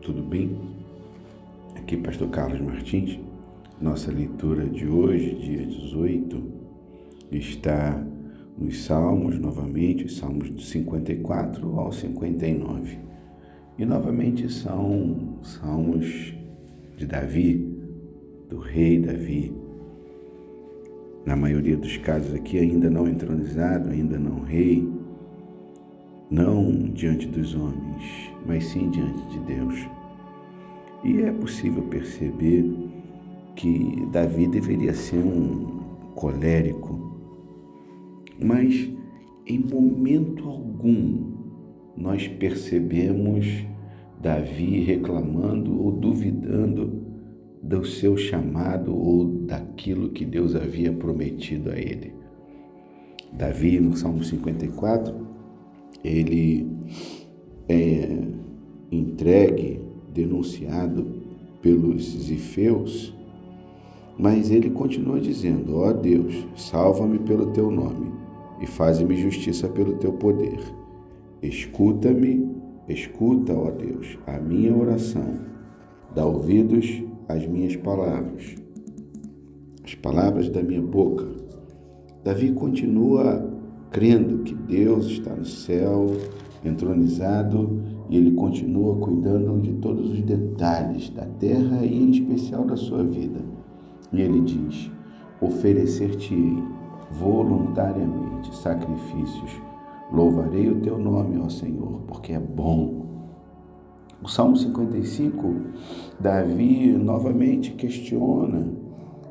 tudo bem? Aqui Pastor Carlos Martins. Nossa leitura de hoje, dia 18, está nos Salmos, novamente, os Salmos do 54 ao 59. E novamente são Salmos de Davi, do rei Davi. Na maioria dos casos aqui ainda não entronizado, ainda não rei, não diante dos homens, mas sim diante de Deus. E é possível perceber que Davi deveria ser um colérico, mas em momento algum nós percebemos Davi reclamando ou duvidando do seu chamado ou daquilo que Deus havia prometido a ele. Davi, no Salmo 54, ele é entregue, denunciado pelos zifeus, mas ele continua dizendo: ó Deus, salva-me pelo teu nome e faze-me justiça pelo teu poder. Escuta-me, escuta, ó Deus, a minha oração, dá ouvidos às minhas palavras, as palavras da minha boca. Davi continua crendo que Deus está no céu, entronizado, e ele continua cuidando de todos os detalhes da terra e em especial da sua vida. E ele diz: oferecer-te-ei voluntariamente sacrifícios, louvarei o teu nome, ó Senhor, porque é bom. O Salmo 55, Davi novamente questiona,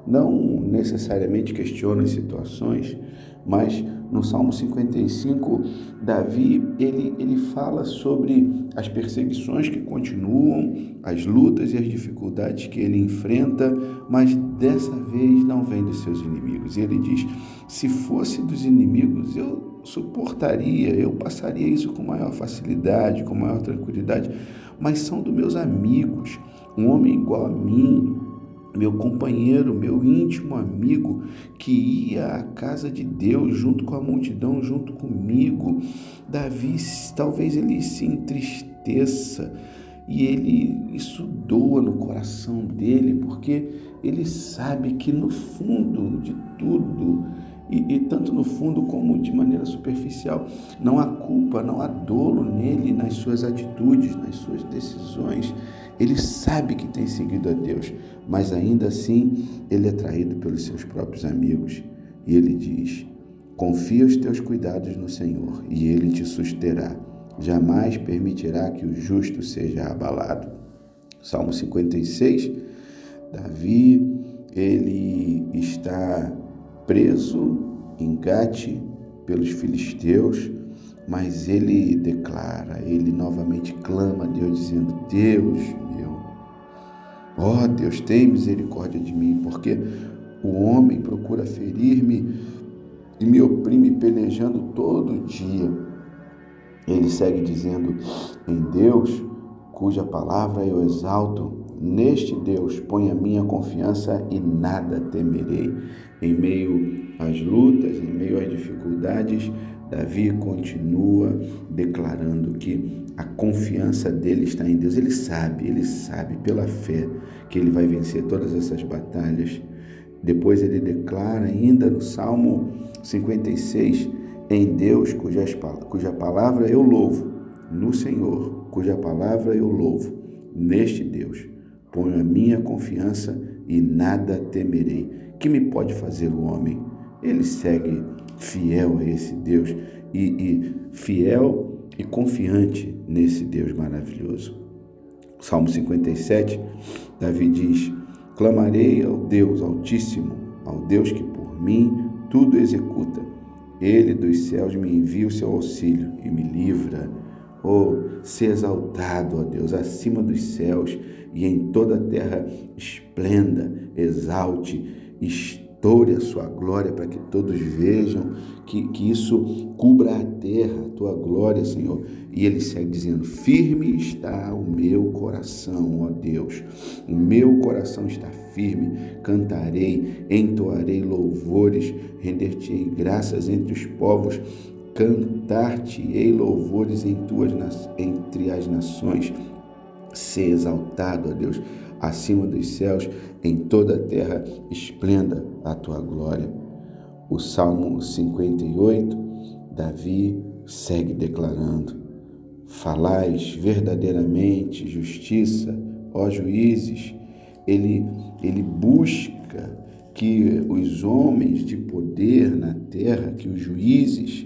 não necessariamente questiona as situações, mas no Salmo 55, Davi, ele fala sobre as perseguições que continuam, as lutas e as dificuldades que ele enfrenta, mas dessa vez não vem dos seus inimigos. E ele diz: se fosse dos inimigos, eu suportaria, eu passaria isso com maior facilidade, com maior tranquilidade, mas são dos meus amigos, um homem igual a mim, meu companheiro, meu íntimo amigo, que ia à casa de Deus junto com a multidão, junto comigo. Davi, talvez ele se entristeça e isso doa no coração dele, porque ele sabe que no fundo de tudo, e tanto no fundo como de maneira superficial, não há culpa, não há dolo nele, nas suas atitudes, nas suas decisões. Ele sabe que tem seguido a Deus, mas ainda assim ele é traído pelos seus próprios amigos. E ele diz: confia os teus cuidados no Senhor e ele te susterá. Jamais permitirá que o justo seja abalado. Salmo 56, Davi, ele está preso em Gate pelos filisteus, mas ele declara, ele novamente clama a Deus, dizendo: Deus meu, ó Deus, tem misericórdia de mim, porque o homem procura ferir-me e me oprime pelejando todo dia. Ele segue dizendo: em Deus, cuja palavra eu exalto, neste Deus ponho a minha confiança e nada temerei. Em meio às lutas, em meio às dificuldades, Davi continua declarando que a confiança dele está em Deus. Ele sabe pela fé que ele vai vencer todas essas batalhas. Depois ele declara ainda no Salmo 56, em Deus, cuja palavra eu louvo, no Senhor, cuja palavra eu louvo, neste Deus, ponho a minha confiança e nada temerei. Que me pode fazer o homem? Ele segue fiel a esse Deus e fiel e confiante nesse Deus maravilhoso. Salmo 57, Davi diz: clamarei ao Deus Altíssimo, ao Deus que por mim tudo executa. Ele dos céus me envia o seu auxílio e me livra. Oh, ser exaltado, ó Deus, acima dos céus e em toda a terra esplenda, exalte, estoure a sua glória para que todos vejam que isso cubra a terra, a tua glória, Senhor. E ele segue dizendo: firme está o meu coração, ó Deus, o meu coração está firme, cantarei, entoarei louvores, render-te-ei graças entre os povos, cantar-te-ei louvores entre as nações. Ser exaltado, ó Deus, acima dos céus, em toda a terra, esplenda a tua glória. O Salmo 58, Davi segue declarando: falais verdadeiramente justiça, ó juízes. Ele busca que os homens de poder na terra, que os juízes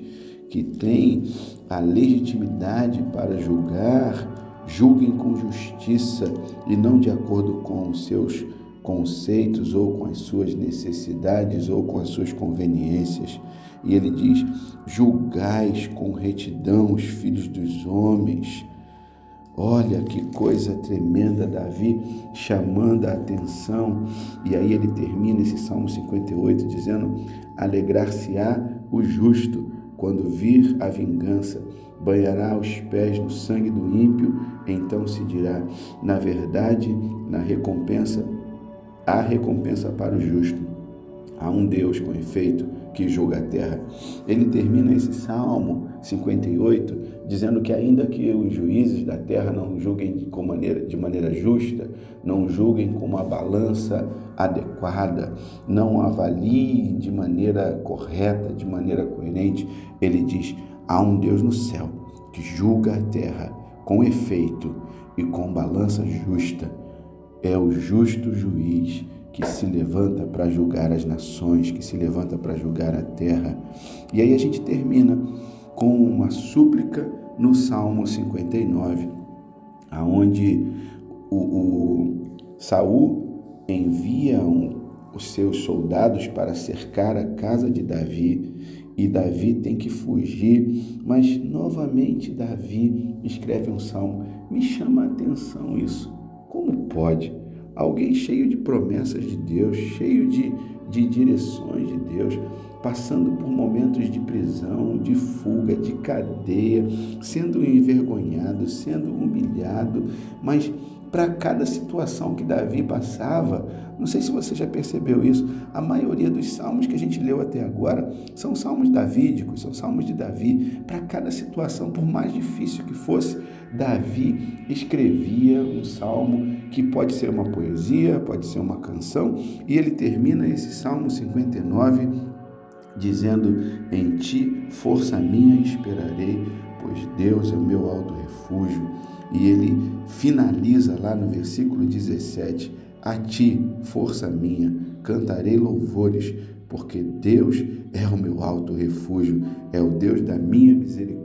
que têm a legitimidade para julgar, julguem com justiça e não de acordo com os seus conceitos ou com as suas necessidades ou com as suas conveniências. E ele diz: julgais com retidão os filhos dos homens. Olha que coisa tremenda, Davi chamando a atenção. E aí ele termina esse Salmo 58 dizendo: alegrar-se-á o justo quando vir a vingança, banhará os pés no sangue do ímpio, então se dirá: na verdade, há recompensa para o justo. Há um Deus, com efeito, que julga a terra. Ele termina esse Salmo 58 dizendo que ainda que os juízes da terra não julguem de maneira justa, não julguem com uma balança adequada, não avaliem de maneira correta, de maneira coerente, ele diz: há um Deus no céu que julga a terra com efeito e com balança justa. É o justo juiz que se levanta para julgar as nações, que se levanta para julgar a terra. E aí a gente termina com uma súplica no Salmo 59, aonde o Saul envia os seus soldados para cercar a casa de Davi, e Davi tem que fugir, mas novamente Davi escreve um salmo. Me chama a atenção isso. Como pode alguém cheio de promessas de Deus, cheio de direções de Deus, passando por momentos de prisão, de fuga, de cadeia, sendo envergonhado, sendo humilhado, mas para cada situação que Davi passava, não sei se você já percebeu isso, a maioria dos salmos que a gente leu até agora são salmos davídicos, são salmos de Davi. Para cada situação, por mais difícil que fosse, Davi escrevia um salmo que pode ser uma poesia, pode ser uma canção, e ele termina esse Salmo 59 dizendo: em ti, força minha, esperarei, pois Deus é o meu alto refúgio. E ele finaliza lá no versículo 17: a ti, força minha, cantarei louvores, porque Deus é o meu alto refúgio, é o Deus da minha misericórdia.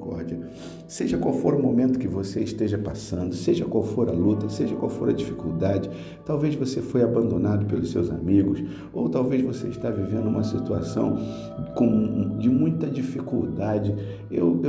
Seja qual for o momento que você esteja passando, seja qual for a luta, seja qual for a dificuldade, talvez você foi abandonado pelos seus amigos, ou talvez você está vivendo uma situação de muita dificuldade. Eu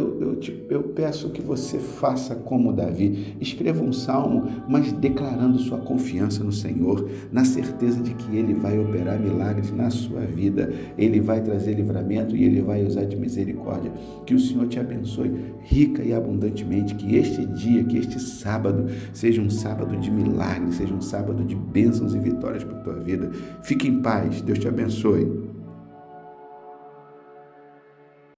peço que você faça como Davi, escreva um salmo, mas declarando sua confiança no Senhor, na certeza de que Ele vai operar milagres na sua vida, Ele vai trazer livramento e Ele vai usar de misericórdia. Que o Senhor te abençoe rica e abundantemente, que este dia, que este sábado seja um sábado de milagres, seja um sábado de bênçãos e vitórias para a tua vida. Fique em paz, Deus te abençoe.